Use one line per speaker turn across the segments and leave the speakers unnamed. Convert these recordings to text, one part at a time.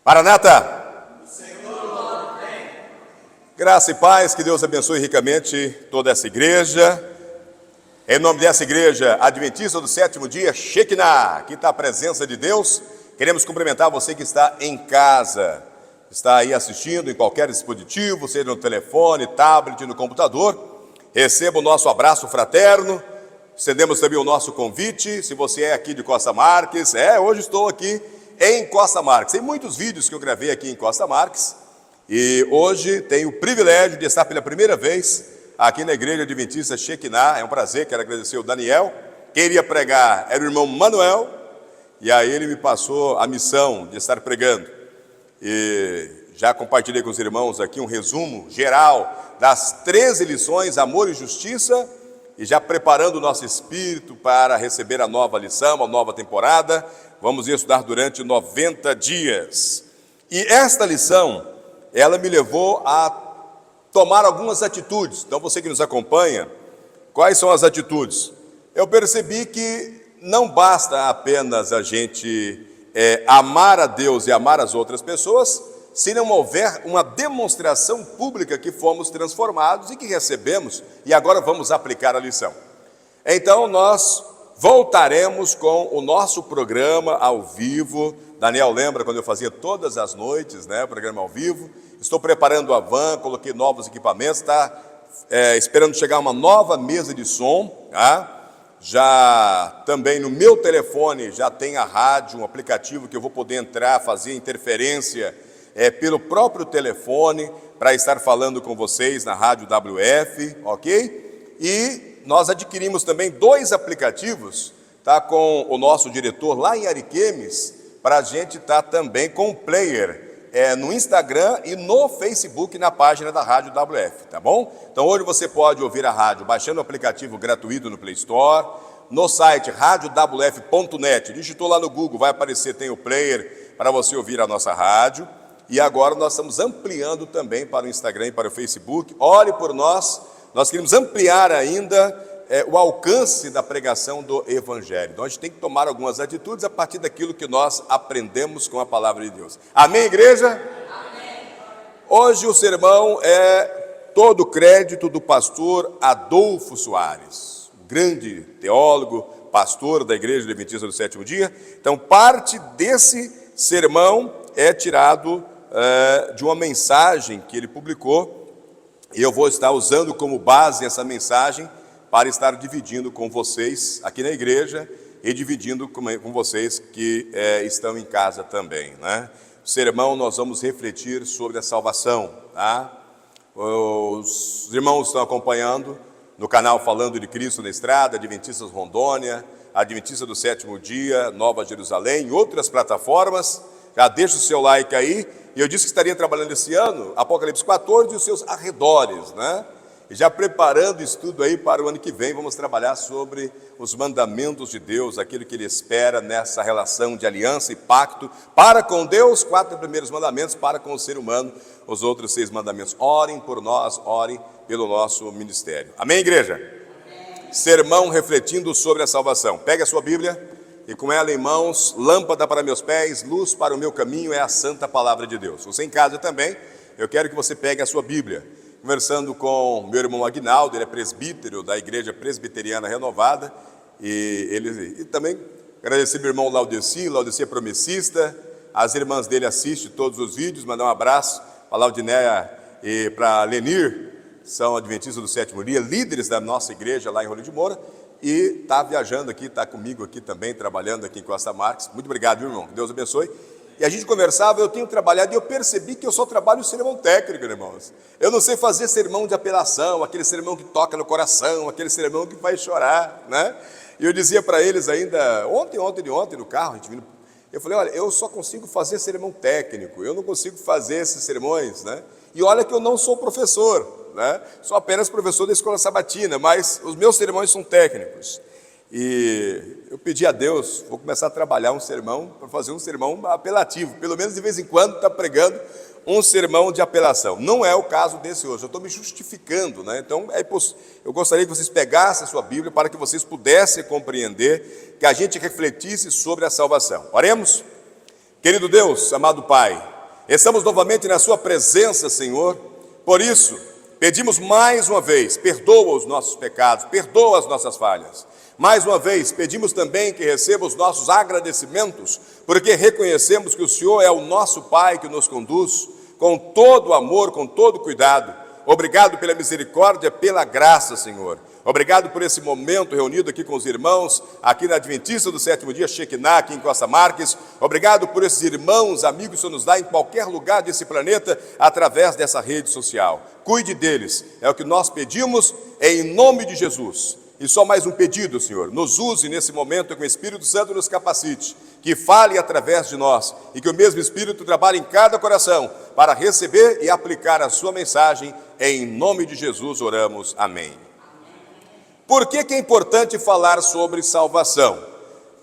Maranata! Graça e paz, que Deus abençoe ricamente toda essa igreja. Em nome dessa igreja adventista do sétimo dia, Shekinah, aqui está a presença de Deus. Queremos cumprimentar você que está em casa, está aí assistindo em qualquer dispositivo, seja no telefone, tablet, no computador. Receba o nosso abraço fraterno. Estendemos também o nosso convite. Se você é aqui de Costa Marques, hoje estou aqui em Costa Marques. Tem muitos vídeos que eu gravei aqui em Costa Marques. E hoje tenho o privilégio de estar pela primeira vez aqui na igreja adventista Shekinah. É um prazer, quero agradecer o Daniel. Quem iria pregar era o irmão Manuel, e aí ele me passou a missão de estar pregando. E já compartilhei com os irmãos aqui um resumo geral das 13 lições, amor e justiça, e já preparando o nosso espírito para receber a nova lição, a nova temporada. Vamos estudar durante 90 dias. E esta lição, ela me levou a tomar algumas atitudes. Então, você que nos acompanha, quais são as atitudes? Eu percebi que não basta apenas a gente amar a Deus e amar as outras pessoas, se não houver uma demonstração pública que fomos transformados e que recebemos, e agora vamos aplicar a lição. Então, nós voltaremos com o nosso programa ao vivo. Daniel lembra quando eu fazia todas as noites, o programa ao vivo. Estou preparando a van, coloquei novos equipamentos, está esperando chegar uma nova mesa de som. Já também no meu telefone já tem a rádio, um aplicativo que eu vou poder entrar, fazer interferência pelo próprio telefone, para estar falando com vocês na rádio WF, ok? E nós adquirimos também 2 aplicativos, com o nosso diretor lá em Ariquemes, para a gente estar também com o player no Instagram e no Facebook, na página da Rádio WF, tá bom? Então hoje você pode ouvir a rádio baixando o aplicativo gratuito no Play Store, no site radiowf.net, digitou lá no Google, vai aparecer, tem o player para você ouvir a nossa rádio. E agora nós estamos ampliando também para o Instagram e para o Facebook. Ore por nós, nós queremos ampliar ainda o alcance da pregação do Evangelho. Então a gente tem que tomar algumas atitudes a partir daquilo que nós aprendemos com a palavra de Deus. Amém, igreja?
Amém.
Hoje o sermão é todo crédito do pastor Adolfo Soares, um grande teólogo, pastor da Igreja Adventista do Sétimo Dia. Então parte desse sermão é tirado de uma mensagem que ele publicou, e eu vou estar usando como base essa mensagem para estar dividindo com vocês aqui na igreja e dividindo com vocês que estão em casa também, O sermão nós vamos refletir sobre a salvação, Os irmãos estão acompanhando no canal Falando de Cristo na Estrada, Adventistas Rondônia, Adventista do Sétimo Dia, Nova Jerusalém e outras plataformas. Já deixa o seu like aí. E eu disse que estaria trabalhando esse ano, Apocalipse 14 e os seus arredores, E já preparando o estudo aí para o ano que vem, vamos trabalhar sobre os mandamentos de Deus, aquilo que Ele espera nessa relação de aliança e pacto para com Deus, 4 primeiros mandamentos, para com o ser humano, os outros 6 mandamentos. Orem por nós, orem pelo nosso ministério. Amém, igreja?
Amém.
Sermão refletindo sobre a salvação. Pegue a sua Bíblia. E com ela em mãos, lâmpada para meus pés, luz para o meu caminho, é a santa palavra de Deus. Você em casa também, eu quero que você pegue a sua Bíblia. Conversando com meu irmão Aguinaldo, ele é presbítero da Igreja Presbiteriana Renovada, e também agradecer meu irmão Laudeci é promessista, as irmãs dele assistem todos os vídeos, mandar um abraço para a Laudinéia e para a Lenir, são adventistas do sétimo dia, líderes da nossa igreja lá em Rolim de Moura, e está viajando aqui, está comigo aqui também, trabalhando aqui em Costa Marques. Muito obrigado, meu irmão, que Deus abençoe. E a gente conversava, eu tenho trabalhado, e eu percebi que eu só trabalho sermão técnico, irmãos. Eu não sei fazer sermão de apelação, aquele sermão que toca no coração, aquele sermão que faz chorar, E eu dizia para eles ainda, ontem no carro, a gente vindo, eu falei, olha, eu só consigo fazer sermão técnico, eu não consigo fazer esses sermões, E olha que eu não sou professor, Sou apenas professor da escola sabatina, mas os meus sermões são técnicos. E eu pedi a Deus, vou começar a trabalhar um sermão, para fazer um sermão apelativo, pelo menos de vez em quando está pregando um sermão de apelação. Não é o caso desse hoje, eu estou me justificando, Então, eu gostaria que vocês pegassem a sua Bíblia para que vocês pudessem compreender, que a gente refletisse sobre a salvação. Oremos? Querido Deus, amado Pai, Estamos novamente na sua presença, Senhor. Por isso, pedimos mais uma vez, perdoa os nossos pecados, perdoa as nossas falhas. Mais uma vez, pedimos também que receba os nossos agradecimentos, porque reconhecemos que o Senhor é o nosso Pai que nos conduz com todo amor, com todo cuidado. Obrigado pela misericórdia, pela graça, Senhor. Obrigado por esse momento reunido aqui com os irmãos, aqui na Adventista do Sétimo Dia, Shekinah, aqui em Costa Marques. Obrigado por esses irmãos, amigos que o Senhor nos dá em qualquer lugar desse planeta, através dessa rede social. Cuide deles, é o que nós pedimos, em nome de Jesus. E só mais um pedido, Senhor, nos use nesse momento que o Espírito Santo nos capacite, que fale através de nós e que o mesmo Espírito trabalhe em cada coração para receber e aplicar a sua mensagem. Em nome de Jesus oramos, amém. Por que é importante falar sobre salvação?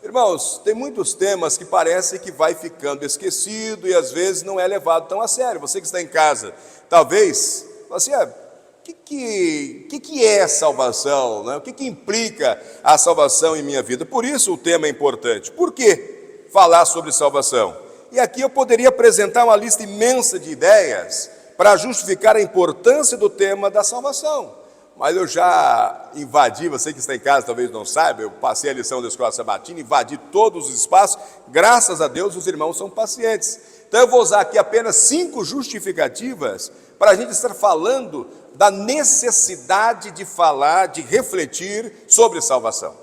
Irmãos, tem muitos temas que parecem que vai ficando esquecido e às vezes não é levado tão a sério. Você que está em casa, talvez, assim, o que é salvação? Né? O que implica a salvação em minha vida? Por isso o tema é importante. Por que falar sobre salvação? E aqui eu poderia apresentar uma lista imensa de ideias para justificar a importância do tema da salvação. Mas eu já invadi, você que está em casa talvez não saiba, eu passei a lição da Escola Sabatina, invadi todos os espaços, graças a Deus os irmãos são pacientes. Então eu vou usar aqui apenas 5 justificativas para a gente estar falando da necessidade de falar, de refletir sobre salvação.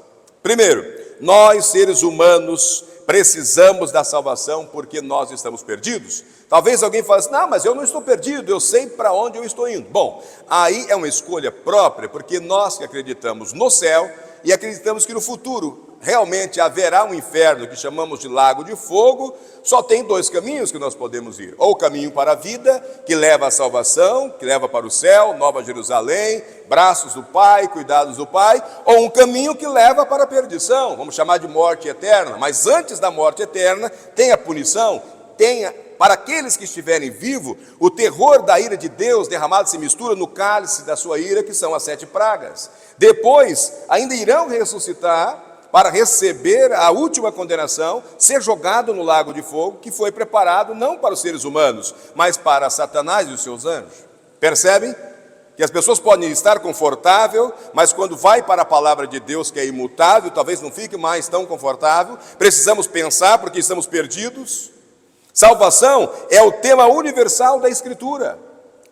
Primeiro, nós seres humanos precisamos da salvação porque nós estamos perdidos. Talvez alguém fale assim, não, mas eu não estou perdido, eu sei para onde eu estou indo. Bom, aí é uma escolha própria, porque nós que acreditamos no céu e acreditamos que no futuro realmente haverá um inferno que chamamos de lago de fogo, só tem 2 caminhos que nós podemos ir. Ou o caminho para a vida, que leva à salvação, que leva para o céu, Nova Jerusalém, braços do Pai, cuidados do Pai, ou um caminho que leva para a perdição, vamos chamar de morte eterna. Mas antes da morte eterna, tem a punição, para aqueles que estiverem vivos, o terror da ira de Deus derramado se mistura no cálice da sua ira, que são as 7 pragas. Depois, ainda irão ressuscitar para receber a última condenação, ser jogado no lago de fogo, que foi preparado não para os seres humanos, mas para Satanás e os seus anjos. Percebem? Que as pessoas podem estar confortável, mas quando vai para a palavra de Deus, que é imutável, talvez não fique mais tão confortável. Precisamos pensar porque estamos perdidos. Salvação é o tema universal da Escritura.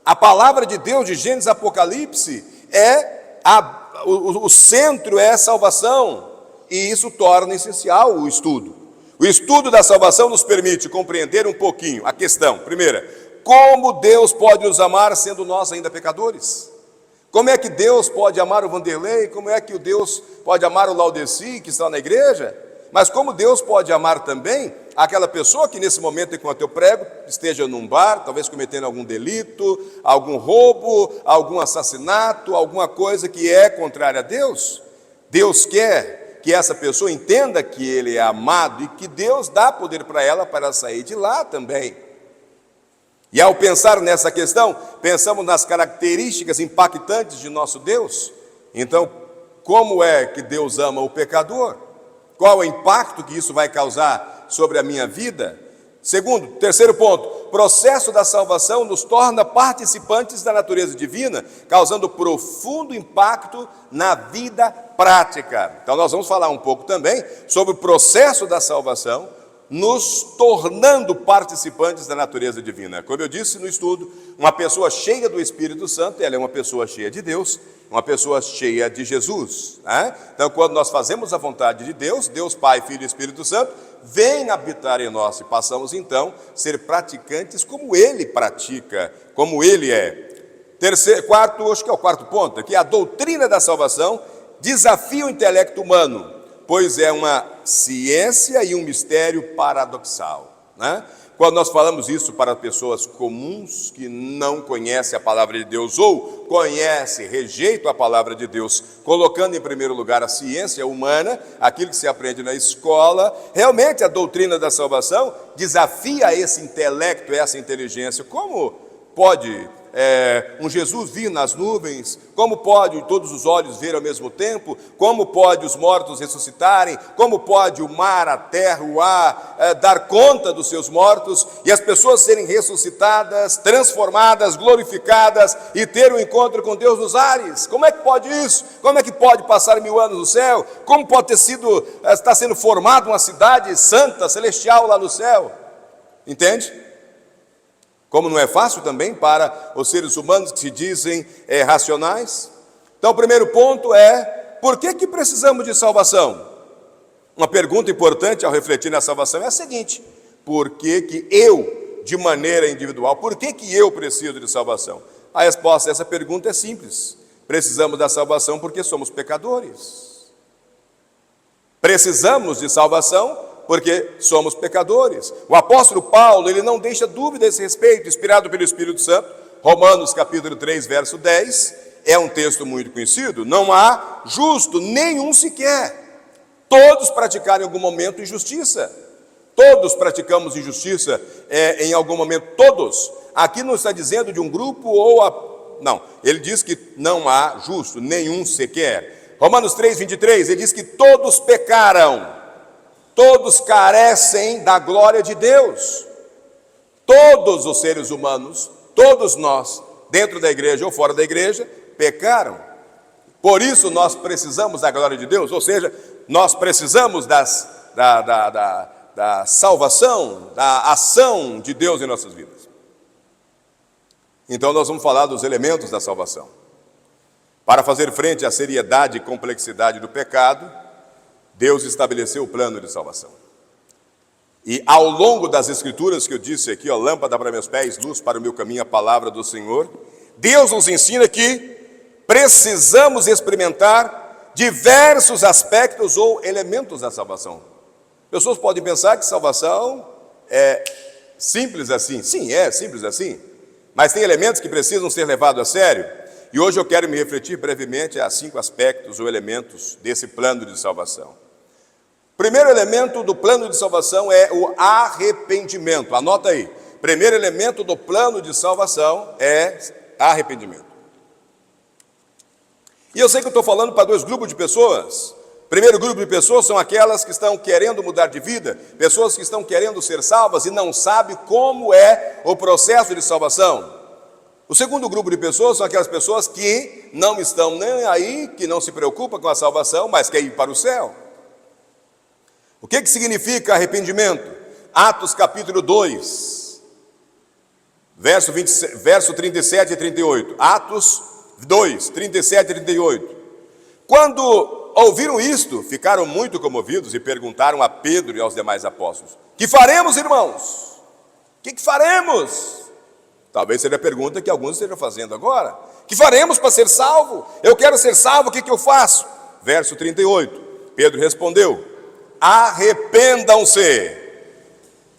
A palavra de Deus de Gênesis e Apocalipse o centro é a salvação, e isso torna essencial o estudo. O estudo da salvação nos permite compreender um pouquinho a questão. Primeira, como Deus pode nos amar sendo nós ainda pecadores? Como é que Deus pode amar o Vanderlei? Como é que Deus pode amar o Laudeci, que está na igreja? Mas como Deus pode amar também aquela pessoa que nesse momento, enquanto eu prego, esteja num bar, talvez cometendo algum delito, algum roubo, algum assassinato, alguma coisa que é contrária a Deus? Deus quer que essa pessoa entenda que ele é amado e que Deus dá poder para ela sair de lá também. E ao pensar nessa questão, pensamos nas características impactantes de nosso Deus. Então, como é que Deus ama o pecador? Qual o impacto que isso vai causar sobre a minha vida? Segundo, terceiro ponto, o processo da salvação nos torna participantes da natureza divina, causando profundo impacto na vida prática. Então nós vamos falar um pouco também sobre o processo da salvação, nos tornando participantes da natureza divina. Como eu disse no estudo, uma pessoa cheia do Espírito Santo, ela é uma pessoa cheia de Deus, uma pessoa cheia de Jesus. Né? Então, quando nós fazemos a vontade de Deus, Deus Pai, Filho e Espírito Santo, vem habitar em nós e passamos então a ser praticantes como Ele pratica, como Ele é. Quarto, acho que é o quarto ponto, que a doutrina da salvação desafia o intelecto humano, pois é uma ciência e um mistério paradoxal. Né? Quando nós falamos isso para pessoas comuns que não conhecem a palavra de Deus ou conhecem, rejeitam a palavra de Deus, colocando em primeiro lugar a ciência humana, aquilo que se aprende na escola, realmente a doutrina da salvação desafia esse intelecto, essa inteligência. Como pode um Jesus vir nas nuvens? Como pode todos os olhos ver ao mesmo tempo? Como pode os mortos ressuscitarem? Como pode o mar, a terra, o ar dar conta dos seus mortos e as pessoas serem ressuscitadas, transformadas, glorificadas e ter um encontro com Deus nos ares? Como é que pode isso? Como é que pode passar 1000 anos no céu? Como pode estar sendo formada uma cidade santa, celestial lá no céu? Entende? Como não é fácil também para os seres humanos que se dizem racionais. Então, o primeiro ponto é: por que precisamos de salvação? Uma pergunta importante ao refletir na salvação é a seguinte: por que eu, de maneira individual, por que eu preciso de salvação? A resposta a essa pergunta é simples: precisamos da salvação porque somos pecadores. Precisamos de salvação porque somos pecadores. O apóstolo Paulo, ele não deixa dúvida a esse respeito, inspirado pelo Espírito Santo. Romanos capítulo 3, verso 10, é um texto muito conhecido. Não há justo nenhum sequer. Todos praticaram em algum momento injustiça. Todos praticamos injustiça em algum momento, todos. Aqui não está dizendo de um grupo não, ele diz que não há justo nenhum sequer. Romanos 3, 23, ele diz que todos pecaram. Todos carecem da glória de Deus. Todos os seres humanos, todos nós, dentro da igreja ou fora da igreja, pecaram. Por isso nós precisamos da glória de Deus, ou seja, nós precisamos da salvação, da ação de Deus em nossas vidas. Então nós vamos falar dos elementos da salvação. Para fazer frente à seriedade e complexidade do pecado, Deus estabeleceu o plano de salvação. E ao longo das escrituras que eu disse aqui, lâmpada para meus pés, luz para o meu caminho, a palavra do Senhor, Deus nos ensina que precisamos experimentar diversos aspectos ou elementos da salvação. Pessoas podem pensar que salvação é simples assim. Sim, é simples assim. Mas tem elementos que precisam ser levados a sério. E hoje eu quero me refletir brevemente a 5 aspectos ou elementos desse plano de salvação. Primeiro elemento do plano de salvação é o arrependimento. Anota aí. Primeiro elemento do plano de salvação é arrependimento. E eu sei que eu estou falando para 2 grupos de pessoas. Primeiro grupo de pessoas são aquelas que estão querendo mudar de vida, pessoas que estão querendo ser salvas e não sabem como é o processo de salvação. O segundo grupo de pessoas são aquelas pessoas que não estão nem aí, que não se preocupam com a salvação, mas querem ir para o céu. O que significa arrependimento? Atos capítulo 2, verso 37 e 38. Atos 2, 37 e 38. Quando ouviram isto, ficaram muito comovidos e perguntaram a Pedro e aos demais apóstolos: que faremos, irmãos? O que faremos? Talvez seja a pergunta que alguns estejam fazendo agora. Que faremos para ser salvo? Eu quero ser salvo, o que eu faço? Verso 38, Pedro respondeu: arrependam-se.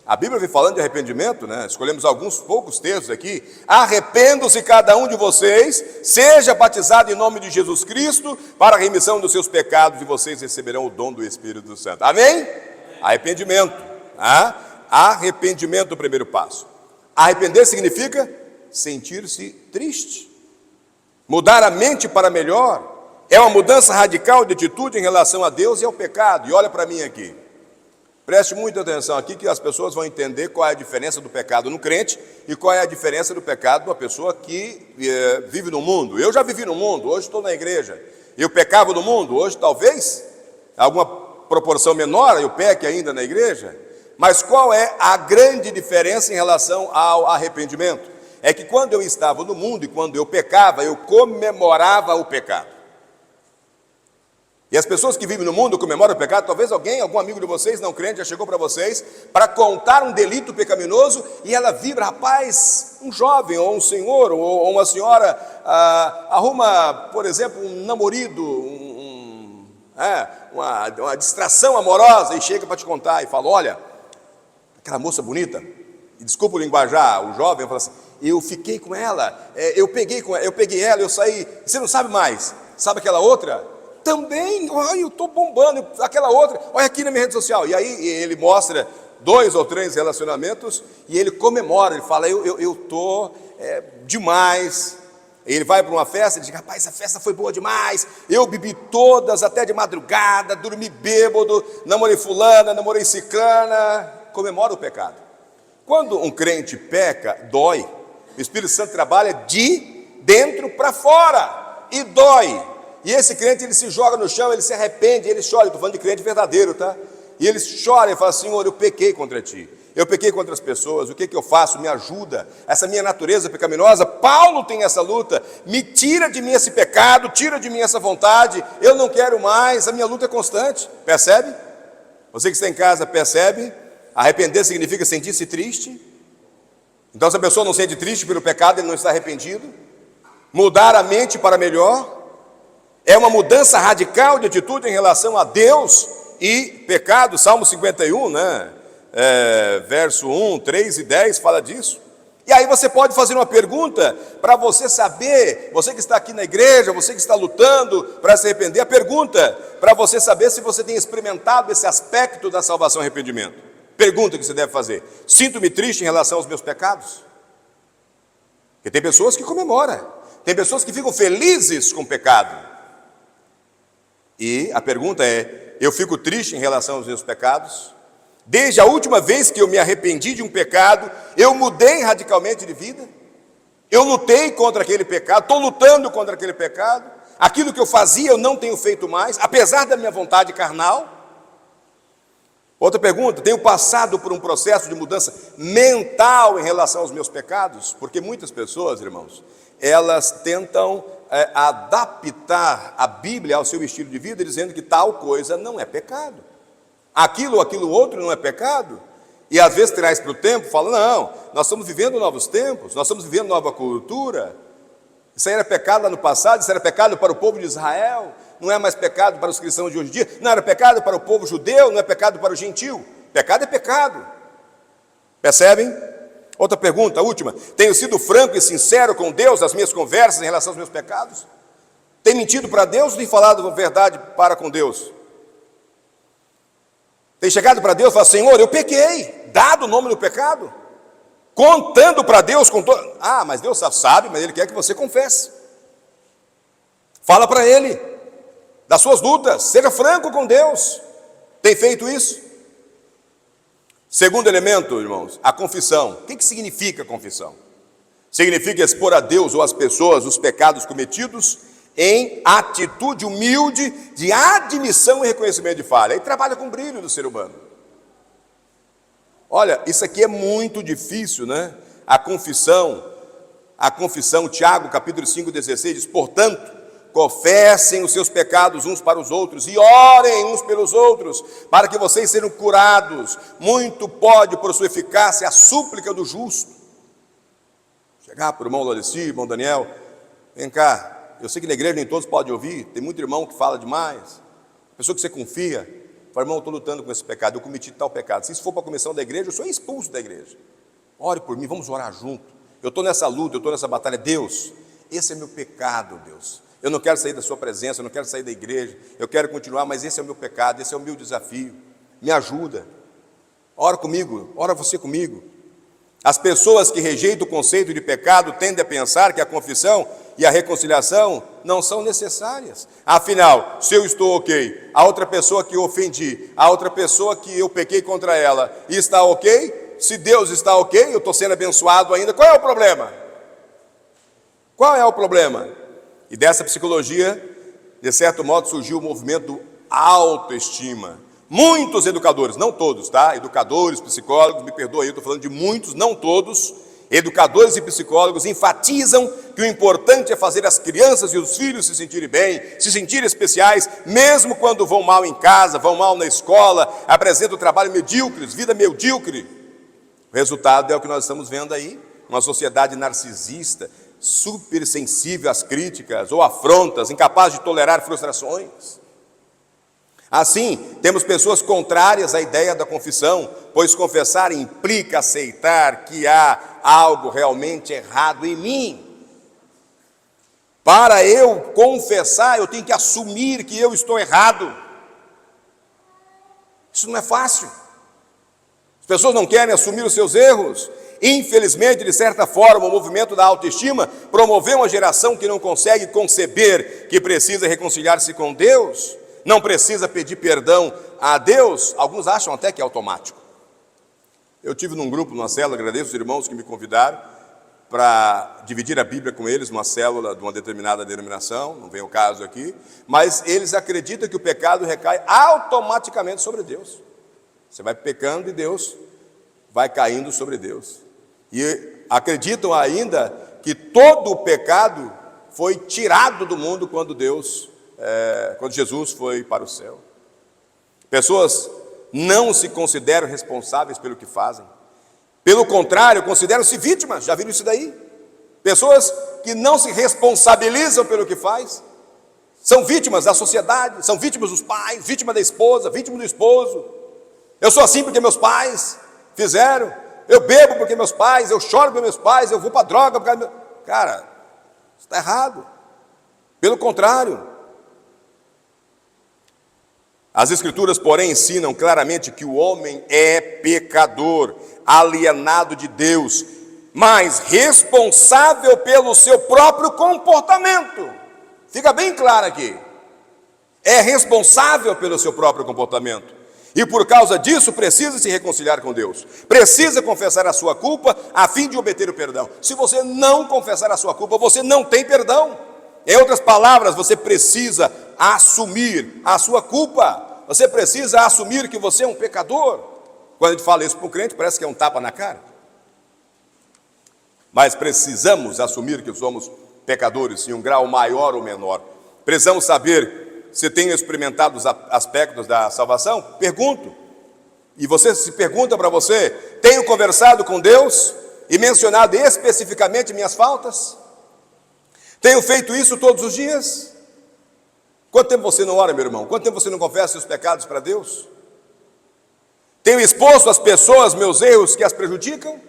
A Bíblia vem falando de arrependimento, né? Escolhemos alguns poucos textos aqui. Arrependam-se cada um de vocês, seja batizado em nome de Jesus Cristo, para a remissão dos seus pecados, e vocês receberão o dom do Espírito Santo. Amém? Arrependimento. Arrependimento, o primeiro passo. Arrepender significa sentir-se triste, mudar a mente para melhor. É uma mudança radical de atitude em relação a Deus e ao pecado. E olha para mim aqui. Preste muita atenção aqui, que as pessoas vão entender qual é a diferença do pecado no crente e qual é a diferença do pecado de uma pessoa que vive no mundo. Eu já vivi no mundo, hoje estou na igreja. Eu pecava no mundo, hoje talvez, alguma proporção menor, eu peque ainda na igreja. Mas qual é a grande diferença em relação ao arrependimento? É que quando eu estava no mundo e quando eu pecava, eu comemorava o pecado. E as pessoas que vivem no mundo comemoram o pecado. Talvez algum amigo de vocês, não crente, já chegou para vocês para contar um delito pecaminoso e ela vibra. Rapaz, um jovem ou um senhor ou uma senhora arruma, por exemplo, um namorado, uma distração amorosa e chega para te contar e fala: olha, aquela moça bonita, e desculpa o linguajar, o jovem fala assim: eu fiquei com ela, eu peguei ela, eu saí. Você não sabe mais, sabe aquela outra? Também, olha, eu estou bombando, aquela outra, olha aqui na minha rede social. E aí ele mostra 2 ou 3 relacionamentos, e ele comemora, ele fala, eu estou demais. Ele vai para uma festa e diz, rapaz, essa festa foi boa demais, eu bebi todas até de madrugada, dormi bêbado, namorei fulana, namorei ciclana, comemora o pecado. Quando um crente peca, dói. O Espírito Santo trabalha de dentro para fora, e dói. E esse crente, ele se joga no chão, ele se arrepende, ele chora. Estou falando de crente verdadeiro, tá? E ele chora e fala, Senhor, eu pequei contra ti, eu pequei contra as pessoas, o que eu faço? Me ajuda, essa minha natureza pecaminosa. Paulo tem essa luta, me tira de mim esse pecado, tira de mim essa vontade, eu não quero mais, a minha luta é constante, percebe? Você que está em casa, percebe? Arrepender significa sentir-se triste. Então, se a pessoa não se sente triste pelo pecado, ele não está arrependido. Mudar a mente para melhor é uma mudança radical de atitude em relação a Deus e pecado. Salmo 51, né? Verso 1, 3 e 10 fala disso. E aí você pode fazer uma pergunta para você saber, você que está aqui na igreja, você que está lutando para se arrepender, a pergunta para você saber se você tem experimentado esse aspecto da salvação e arrependimento. Pergunta que você deve fazer: sinto-me triste em relação aos meus pecados? Porque tem pessoas que comemoram, tem pessoas que ficam felizes com o pecado. E a pergunta é: eu fico triste em relação aos meus pecados? Desde a última vez que eu me arrependi de um pecado, eu mudei radicalmente de vida? Eu lutei contra aquele pecado, estou lutando contra aquele pecado? Aquilo que eu fazia eu não tenho feito mais, apesar da minha vontade carnal? Outra pergunta: tenho passado por um processo de mudança mental em relação aos meus pecados? Porque muitas pessoas, irmãos, elas tentam adaptar a Bíblia ao seu estilo de vida, dizendo que tal coisa não é pecado. Aquilo outro não é pecado. E às vezes traz para o tempo, fala, não, nós estamos vivendo novos tempos, nós estamos vivendo nova cultura. Isso aí era pecado lá no passado, isso era pecado para o povo de Israel, não é mais pecado para os cristãos de hoje em dia, não era pecado para o povo judeu, não é pecado para o gentil. Pecado é pecado. Percebem? Outra pergunta, a última: tenho sido franco e sincero com Deus nas minhas conversas em relação aos meus pecados? Tenho mentido para Deus ou tenho falado a verdade para com Deus? Tem chegado para Deus e falado, Senhor, eu pequei, dado o nome do pecado, contando para Deus, mas Deus sabe, mas Ele quer que você confesse. Fala para Ele das suas lutas, seja franco com Deus. Tem feito isso? Segundo elemento, irmãos, a confissão. O que significa confissão? Significa expor a Deus ou às pessoas os pecados cometidos em atitude humilde de admissão e reconhecimento de falha. Aí trabalha com o brilho do ser humano. Olha, isso aqui é muito difícil, né? A confissão, Tiago, capítulo 5:16 diz, portanto, confessem os seus pecados uns para os outros e orem uns pelos outros, para que vocês sejam curados. Muito pode, por sua eficácia, a súplica do justo. Chegar para o irmão Loreci, irmão Daniel, vem cá, eu sei que na igreja nem todos podem ouvir, tem muito irmão que fala demais, pessoa que você confia, fala, irmão, eu estou lutando com esse pecado, eu cometi tal pecado, se isso for para a comissão da igreja, eu sou expulso da igreja, ore por mim, vamos orar junto, eu estou nessa luta, eu estou nessa batalha, Deus, esse é meu pecado, Deus, eu não quero sair da sua presença, eu não quero sair da igreja, eu quero continuar, mas esse é o meu pecado, esse é o meu desafio, me ajuda, ora comigo, ora você comigo. As pessoas que rejeitam o conceito de pecado tendem a pensar que a confissão e a reconciliação não são necessárias. Afinal, se eu estou ok, a outra pessoa que eu ofendi, a outra pessoa que eu pequei contra ela, está ok? Se Deus está ok, eu estou sendo abençoado ainda, qual é o problema? Qual é o problema? E dessa psicologia, de certo modo, surgiu o movimento autoestima. Muitos educadores, não todos, tá? Educadores, psicólogos, me perdoem, eu estou falando de muitos, não todos, educadores e psicólogos enfatizam que o importante é fazer as crianças e os filhos se sentirem bem, se sentirem especiais, mesmo quando vão mal em casa, vão mal na escola, apresentam trabalho medíocres, vida medíocre. O resultado é o que nós estamos vendo aí, uma sociedade narcisista, super sensível às críticas ou afrontas, incapaz de tolerar frustrações. Assim, temos pessoas contrárias à ideia da confissão, pois confessar implica aceitar que há algo realmente errado em mim. Para eu confessar, eu tenho que assumir que eu estou errado. Isso não é fácil. As pessoas não querem assumir os seus erros. Infelizmente, de certa forma, o movimento da autoestima promoveu uma geração que não consegue conceber que precisa reconciliar-se com Deus, não precisa pedir perdão a Deus. Alguns acham até que é automático. Eu tive num grupo, numa célula, agradeço os irmãos que me convidaram para dividir a Bíblia com eles, numa célula de uma determinada denominação, não vem o caso aqui, mas eles acreditam que o pecado recai automaticamente sobre Deus. Você vai pecando e Deus vai caindo sobre Deus. E acreditam ainda que todo o pecado foi tirado do mundo quando Jesus foi para o céu. Pessoas não se consideram responsáveis pelo que fazem. Pelo contrário, consideram-se vítimas. Já viram isso daí? Pessoas que não se responsabilizam pelo que faz. São vítimas da sociedade, são vítimas dos pais, vítima da esposa, vítima do esposo. Eu sou assim porque meus pais fizeram. Eu bebo porque meus pais, eu choro porque meus pais, eu vou para a droga porque meus... Cara, isso está errado. Pelo contrário. As Escrituras, porém, ensinam claramente que o homem é pecador, alienado de Deus, mas responsável pelo seu próprio comportamento. Fica bem claro aqui. É responsável pelo seu próprio comportamento. E por causa disso precisa se reconciliar com Deus. Precisa confessar a sua culpa a fim de obter o perdão. Se você não confessar a sua culpa, você não tem perdão. Em outras palavras, você precisa assumir a sua culpa. Você precisa assumir que você é um pecador. Quando a gente fala isso para o crente, parece que é um tapa na cara. Mas precisamos assumir que somos pecadores em um grau maior ou menor. Precisamos saber se tenho experimentado os aspectos da salvação? Pergunto. E você se pergunta para você, tenho conversado com Deus e mencionado especificamente minhas faltas? Tenho feito isso todos os dias? Quanto tempo você não ora, meu irmão? Quanto tempo você não confessa seus pecados para Deus? Tenho exposto às pessoas meus erros que as prejudicam?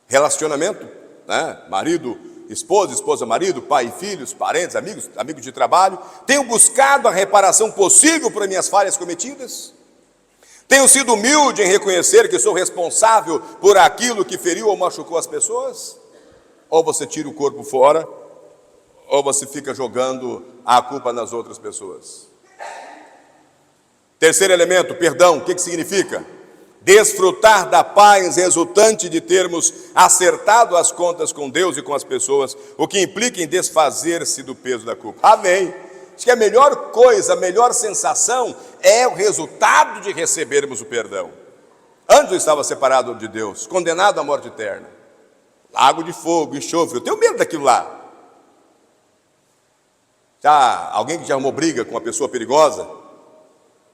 Relacionamento, né? Marido, esposa, esposa, marido, pai e filhos, parentes, amigos de trabalho. Tenho buscado a reparação possível para minhas falhas cometidas? Tenho sido humilde em reconhecer que sou responsável por aquilo que feriu ou machucou as pessoas? Ou você tira o corpo fora, ou você fica jogando a culpa nas outras pessoas? Terceiro elemento, perdão. O que significa? Desfrutar da paz resultante de termos acertado as contas com Deus e com as pessoas, o que implica em desfazer-se do peso da culpa. Amém. Acho que a melhor coisa, a melhor sensação é o resultado de recebermos o perdão. Antes eu estava separado de Deus, condenado à morte eterna. Lago de fogo, enxofre, eu tenho medo daquilo lá. Já alguém que já arrumou briga com uma pessoa perigosa,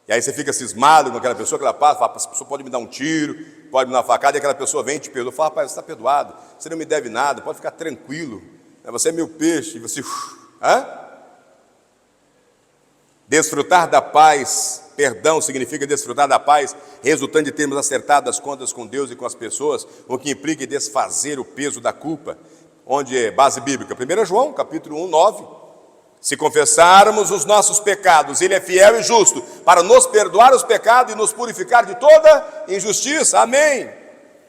e aí você fica cismado com aquela pessoa que ela passa, fala, essa pessoa pode me dar um tiro, pode me dar uma facada, e aquela pessoa vem e te perdoa, fala, rapaz, você está perdoado, você não me deve nada, pode ficar tranquilo, você é meu peixe, e você... Desfrutar da paz, perdão significa desfrutar da paz, resultante de termos acertado as contas com Deus e com as pessoas, o que implica em desfazer o peso da culpa, onde é base bíblica, 1 João, capítulo 1, 9, se confessarmos os nossos pecados, Ele é fiel e justo para nos perdoar os pecados e nos purificar de toda injustiça. Amém.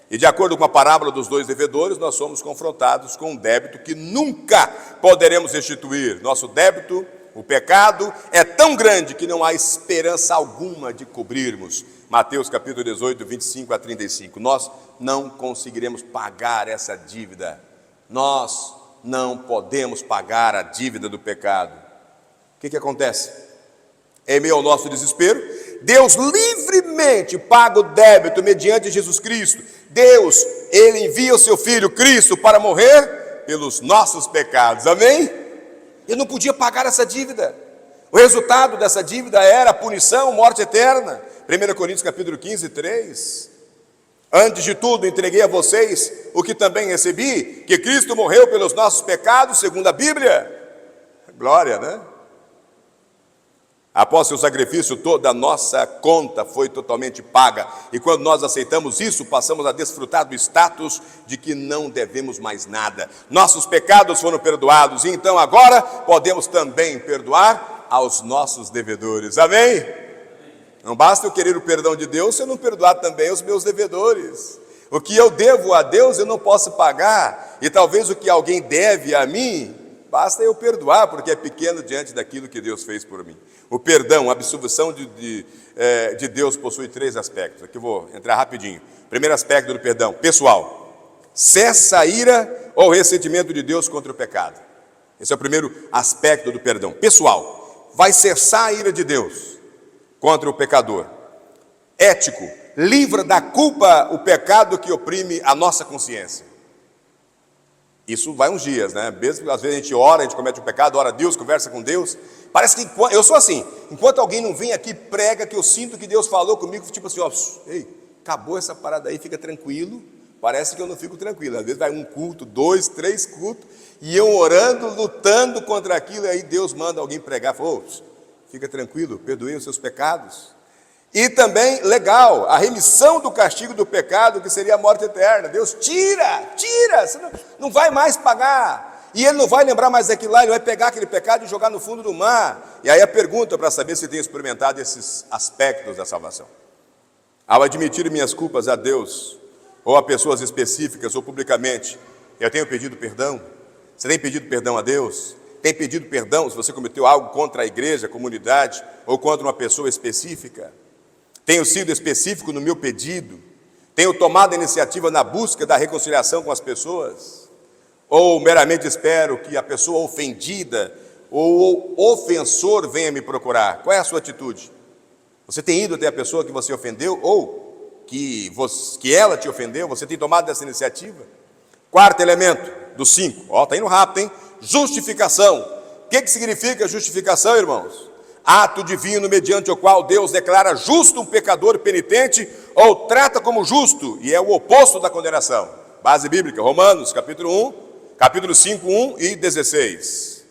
E de acordo com a parábola dos dois devedores, nós somos confrontados com um débito que nunca poderemos restituir. Nosso débito, o pecado, é tão grande que não há esperança alguma de cobrirmos. Mateus capítulo 18, 25 a 35. Nós não conseguiremos pagar essa dívida. Nós não podemos pagar a dívida do pecado. O que acontece? Em meio ao nosso desespero, Deus livremente paga o débito mediante Jesus Cristo. Deus, Ele envia o seu Filho Cristo para morrer pelos nossos pecados. Amém? Ele não podia pagar essa dívida. O resultado dessa dívida era a punição, morte eterna. 1 Coríntios capítulo 15, 3. Antes de tudo, entreguei a vocês o que também recebi, que Cristo morreu pelos nossos pecados, segundo a Bíblia. Glória, né? Após seu sacrifício, toda a nossa conta foi totalmente paga. E quando nós aceitamos isso, passamos a desfrutar do status de que não devemos mais nada. Nossos pecados foram perdoados, e então agora podemos também perdoar aos nossos devedores. Amém? Não basta eu querer o perdão de Deus se eu não perdoar também os meus devedores. O que eu devo a Deus eu não posso pagar, e talvez o que alguém deve a mim, basta eu perdoar, porque é pequeno diante daquilo que Deus fez por mim. O perdão, a absolvição de Deus possui 3 aspectos. Aqui eu vou entrar rapidinho. Primeiro aspecto do perdão, pessoal. Cessa a ira ou ressentimento de Deus contra o pecado. Esse é o primeiro aspecto do perdão. Pessoal, vai cessar a ira de Deus contra o pecador. Ético, livra da culpa o pecado que oprime a nossa consciência. Isso vai uns dias, né? Mesmo às vezes a gente ora, a gente comete um pecado, ora a Deus, conversa com Deus. Parece que eu sou assim, enquanto alguém não vem aqui prega que eu sinto que Deus falou comigo, tipo assim, ó, ei, acabou essa parada aí, fica tranquilo. Parece que eu não fico tranquilo. Às vezes vai um culto, 2, 3 cultos, e eu orando, lutando contra aquilo, e aí Deus manda alguém pregar, fala, ô, fica tranquilo, perdoei os seus pecados. E também, legal, a remissão do castigo do pecado, que seria a morte eterna. Deus tira, você não vai mais pagar. E Ele não vai lembrar mais daquilo lá, Ele vai pegar aquele pecado e jogar no fundo do mar. E aí a pergunta para saber se tem experimentado esses aspectos da salvação. Ao admitir minhas culpas a Deus, ou a pessoas específicas, ou publicamente, eu tenho pedido perdão? Você tem pedido perdão a Deus? Tem pedido perdão se você cometeu algo contra a igreja, a comunidade, ou contra uma pessoa específica? Tenho sido específico no meu pedido? Tenho tomado a iniciativa na busca da reconciliação com as pessoas? Ou meramente espero que a pessoa ofendida ou o ofensor venha me procurar? Qual é a sua atitude? Você tem ido até a pessoa que você ofendeu ou que ela te ofendeu? Você tem tomado essa iniciativa? Quarto elemento dos 5. Está indo rápido, hein? Justificação. O que significa justificação, irmãos? Ato divino mediante o qual Deus declara justo um pecador penitente ou trata como justo, e é o oposto da condenação. Base bíblica, Romanos, capítulo 5, 1 e 16.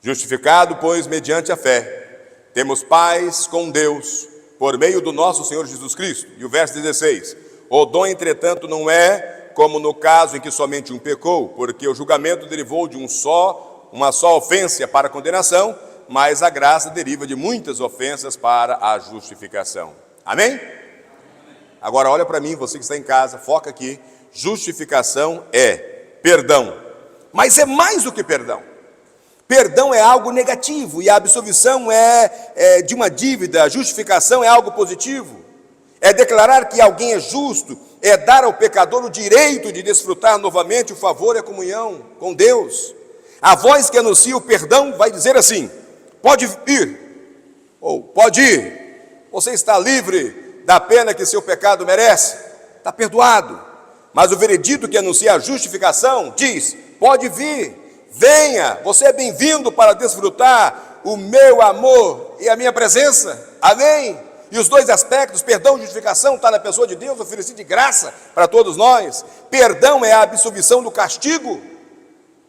Justificado, pois, mediante a fé, temos paz com Deus, por meio do nosso Senhor Jesus Cristo. E o verso 16. O dom, entretanto, não é como no caso em que somente um pecou, porque o julgamento derivou de uma só ofensa para a condenação, mas a graça deriva de muitas ofensas para a justificação. Amém? Agora olha para mim, você que está em casa, foca aqui. Justificação é perdão, mas é mais do que perdão. Perdão é algo negativo e a absolvição é de uma dívida. A justificação é algo positivo. É declarar que alguém é justo, é dar ao pecador o direito de desfrutar novamente o favor e a comunhão com Deus. A voz que anuncia o perdão vai dizer assim: pode ir, ou pode ir, você está livre da pena que seu pecado merece, está perdoado. Mas o veredito que anuncia a justificação diz: pode vir, venha, você é bem-vindo para desfrutar o meu amor e a minha presença. Amém? E os 2 aspectos, perdão e justificação, está na pessoa de Deus, oferecido de graça para todos nós. Perdão é a absolvição do castigo.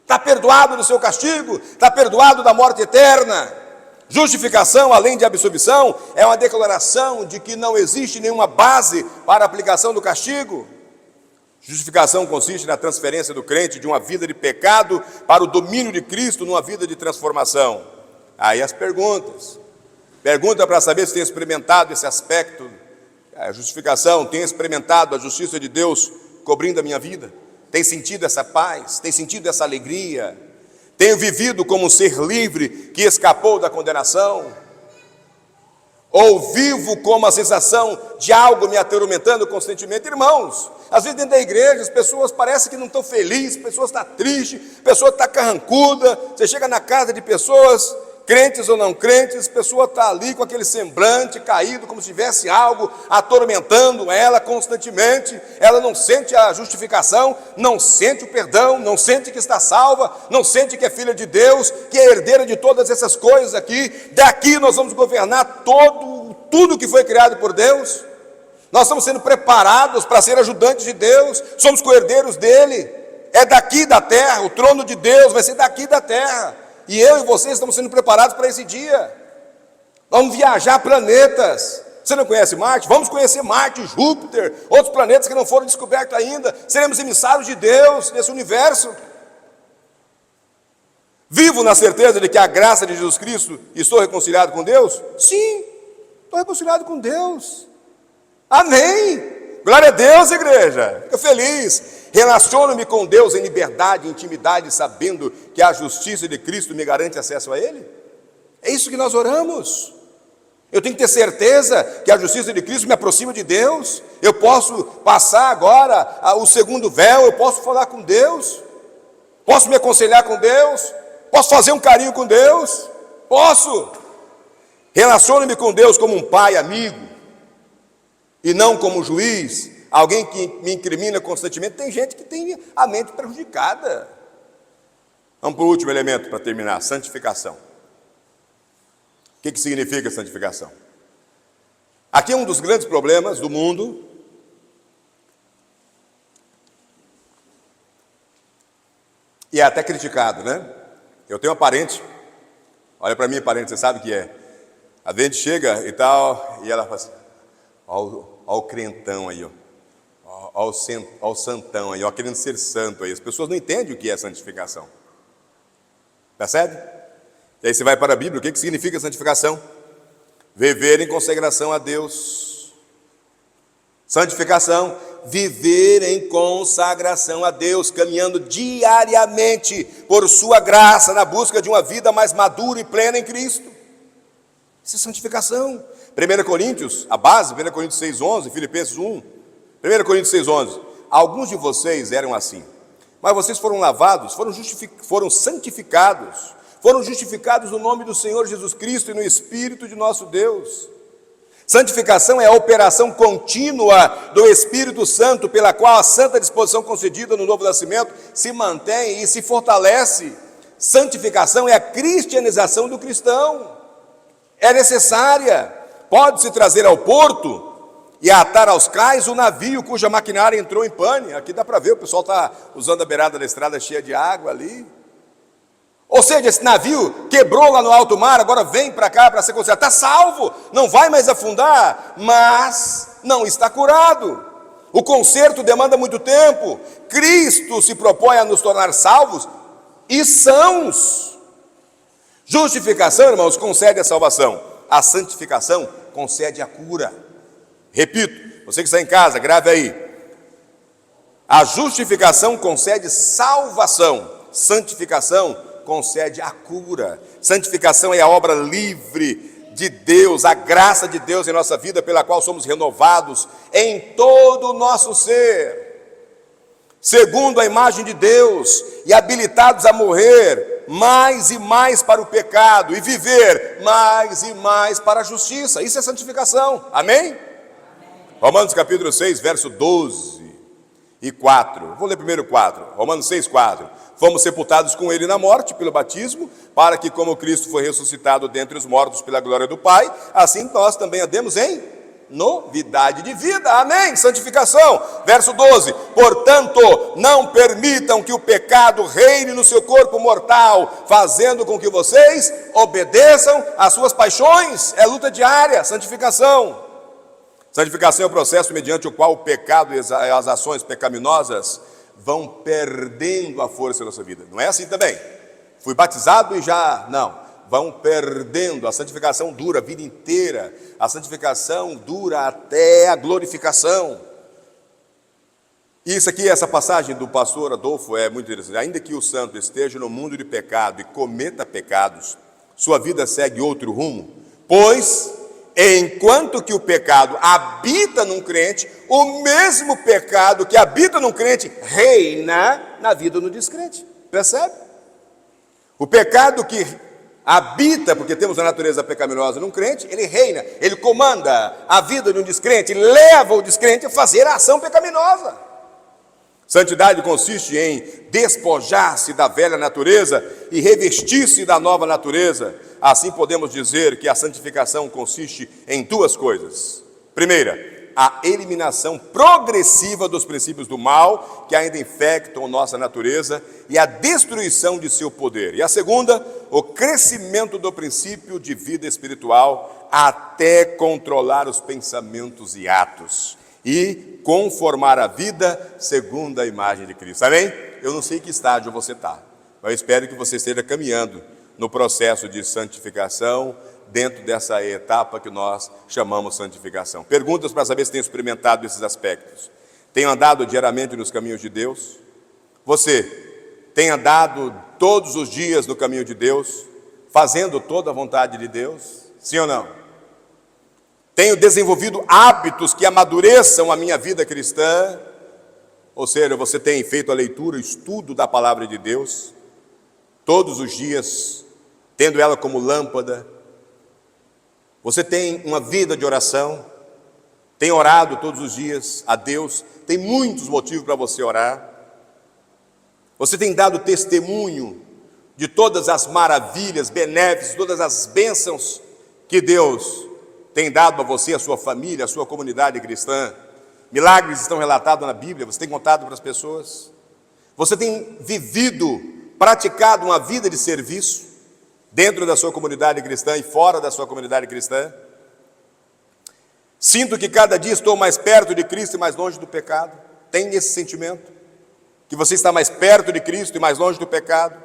Está perdoado do seu castigo, está perdoado da morte eterna. Justificação, além de absolvição, é uma declaração de que não existe nenhuma base para a aplicação do castigo. Justificação consiste na transferência do crente de uma vida de pecado para o domínio de Cristo numa vida de transformação. Aí as perguntas. Pergunta para saber se tem experimentado esse aspecto. A justificação, tem experimentado a justiça de Deus cobrindo a minha vida? Tem sentido essa paz? Tem sentido essa alegria? Tenho vivido como um ser livre que escapou da condenação? Ou vivo com uma sensação de algo me atormentando constantemente? Irmãos, às vezes dentro da igreja as pessoas parecem que não estão felizes, pessoas estão tristes, pessoa está carrancuda. Você chega na casa de pessoas, crentes ou não crentes, a pessoa está ali com aquele semblante caído, como se tivesse algo atormentando ela constantemente. Ela não sente a justificação, não sente o perdão, não sente que está salva, não sente que é filha de Deus, que é herdeira de todas essas coisas aqui. Daqui nós vamos governar tudo que foi criado por Deus. Nós estamos sendo preparados para ser ajudantes de Deus, somos co-herdeiros dele. É daqui da terra, o trono de Deus vai ser daqui da terra. E eu e vocês estamos sendo preparados para esse dia. Vamos viajar planetas. Você não conhece Marte? Vamos conhecer Marte, Júpiter, outros planetas que não foram descobertos ainda. Seremos emissários de Deus nesse universo. Vivo na certeza de que a graça de Jesus Cristo estou reconciliado com Deus? Sim. Estou reconciliado com Deus. Amém! Glória a Deus, igreja. Fico feliz. Relaciono-me com Deus em liberdade, em intimidade, sabendo que a justiça de Cristo me garante acesso a Ele. É isso que nós oramos. Eu tenho que ter certeza que a justiça de Cristo me aproxima de Deus. Eu posso passar agora o segundo véu, eu posso falar com Deus, posso me aconselhar com Deus, posso fazer um carinho com Deus, posso. Relaciono-me com Deus como um pai amigo, e não como juiz, alguém que me incrimina constantemente. Tem gente que tem a mente prejudicada. Vamos para o último elemento para terminar: santificação. O que significa santificação? Aqui é um dos grandes problemas do mundo. E é até criticado, né? Eu tenho uma parente, olha para mim, parente, você sabe o que é. A gente chega e tal, e ela fala assim: ó o crentão aí, ó o santão aí, ó, querendo ser santo aí. As pessoas não entendem o que é santificação. Percebe? E aí você vai para a Bíblia, o que significa santificação? Viver em consagração a Deus. Santificação, viver em consagração a Deus, caminhando diariamente por sua graça, na busca de uma vida mais madura e plena em Cristo. Isso é santificação. 1 Coríntios, a base, 1 Coríntios 6,11, Filipenses 1, 1 Coríntios 6,11. Alguns de vocês eram assim, mas vocês foram lavados, foram santificados, foram justificados no nome do Senhor Jesus Cristo e no Espírito de nosso Deus. Santificação é a operação contínua do Espírito Santo, pela qual a santa disposição concedida no novo nascimento se mantém e se fortalece. Santificação é a cristianização do cristão. É necessária. Pode-se trazer ao porto e atar aos cais o navio cuja maquinária entrou em pane. Aqui dá para ver, o pessoal está usando a beirada da estrada cheia de água ali. Ou seja, esse navio quebrou lá no alto mar, agora vem para cá para ser consertado. Está salvo, não vai mais afundar, mas não está curado. O conserto demanda muito tempo. Cristo se propõe a nos tornar salvos e sãos. Justificação, irmãos, concede a salvação. A santificação concede a cura. Repito, você que está em casa, grave aí. A justificação concede salvação. Santificação concede a cura. Santificação é a obra livre de Deus, a graça de Deus em nossa vida, pela qual somos renovados em todo o nosso ser, segundo a imagem de Deus, e habilitados a morrer mais e mais para o pecado e viver mais e mais para a justiça. Isso é santificação. Amém? Romanos capítulo 6, verso 12 e 4. Vou ler primeiro 4. Romanos 6, 4. Fomos sepultados com ele na morte pelo batismo, para que, como Cristo foi ressuscitado dentre os mortos pela glória do Pai, assim nós também andemos em novidade de vida. Amém? Santificação. Verso 12. Portanto, não permitam que o pecado reine no seu corpo mortal, fazendo com que vocês obedeçam às suas paixões. É luta diária. Santificação. Santificação é o processo mediante o qual o pecado e as ações pecaminosas vão perdendo a força da nossa vida. Não é assim também. Fui batizado e já... Não. Vão perdendo. A santificação dura a vida inteira. A santificação dura até a glorificação. Isso aqui, essa passagem do pastor Adolfo é muito interessante. Ainda que o santo esteja no mundo de pecado e cometa pecados, sua vida segue outro rumo, pois... enquanto que o pecado habita num crente, o mesmo pecado que habita num crente reina na vida do descrente. Percebe? O pecado que habita, porque temos a natureza pecaminosa num crente, ele reina, ele comanda a vida de um descrente, leva o descrente a fazer a ação pecaminosa. Santidade consiste em despojar-se da velha natureza e revestir-se da nova natureza. Assim podemos dizer que a santificação consiste em duas coisas. Primeira, a eliminação progressiva dos princípios do mal que ainda infectam nossa natureza e a destruição de seu poder. E a segunda, o crescimento do princípio de vida espiritual até controlar os pensamentos e atos e conformar a vida segundo a imagem de Cristo. Amém? Eu não sei em que estágio você está, mas eu espero que você esteja caminhando no processo de santificação, dentro dessa etapa que nós chamamos santificação. Perguntas para saber se tem experimentado esses aspectos. Tem andado diariamente nos caminhos de Deus? Você tem andado todos os dias no caminho de Deus, fazendo toda a vontade de Deus? Sim ou não? Tenho desenvolvido hábitos que amadureçam a minha vida cristã? Ou seja, você tem feito a leitura, o estudo da palavra de Deus, todos os dias, tendo ela como lâmpada? Você tem uma vida de oração? Tem orado todos os dias a Deus? Tem muitos motivos para você orar. Você tem dado testemunho de todas as maravilhas, benéficos, todas as bênçãos que Deus tem dado a você, a sua família, a sua comunidade cristã. Milagres estão relatados na Bíblia, você tem contado para as pessoas. Você tem vivido, praticado uma vida de serviço dentro da sua comunidade cristã e fora da sua comunidade cristã. Sinto que cada dia estou mais perto de Cristo e mais longe do pecado. Tem esse sentimento? Que você está mais perto de Cristo e mais longe do pecado?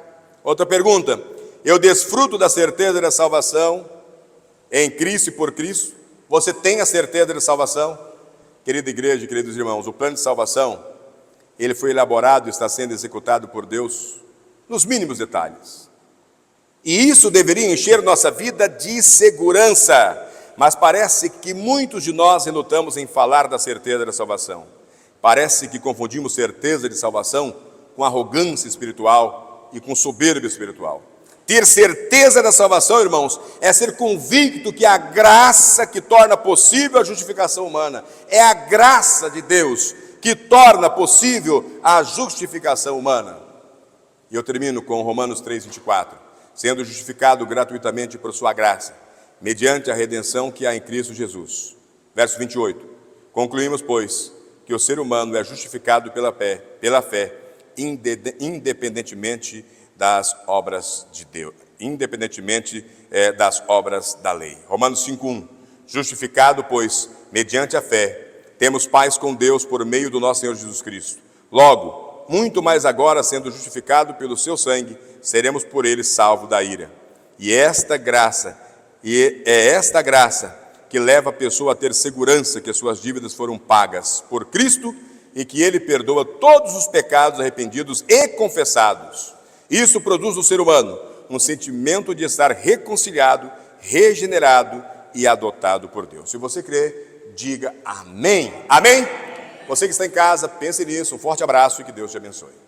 Outra pergunta: eu desfruto da certeza da salvação em Cristo e por Cristo? Você tem a certeza da salvação? Querida igreja, queridos irmãos, o plano de salvação, ele foi elaborado e está sendo executado por Deus nos mínimos detalhes. E isso deveria encher nossa vida de segurança. Mas parece que muitos de nós relutamos em falar da certeza da salvação. Parece que confundimos certeza de salvação com arrogância espiritual e com soberba espiritual. Ter certeza da salvação, irmãos, é ser convicto que a graça que torna possível a justificação humana, é a graça de Deus que torna possível a justificação humana. E eu termino com Romanos 3:24. Sendo justificado gratuitamente por sua graça, mediante a redenção que há em Cristo Jesus. Verso 28. Concluímos, pois, que o ser humano é justificado pela fé, independentemente das obras de Deus, independentemente das obras da lei. Romanos 5:1. Justificado, pois, mediante a fé, temos paz com Deus por meio do nosso Senhor Jesus Cristo. Logo, muito mais agora, sendo justificado pelo seu sangue, seremos por ele salvos da ira. E é esta graça que leva a pessoa a ter segurança que as suas dívidas foram pagas por Cristo e que Ele perdoa todos os pecados arrependidos e confessados. Isso produz no ser humano um sentimento de estar reconciliado, regenerado e adotado por Deus. Se você crê, diga amém. Amém? Você que está em casa, pense nisso. Um forte abraço e que Deus te abençoe.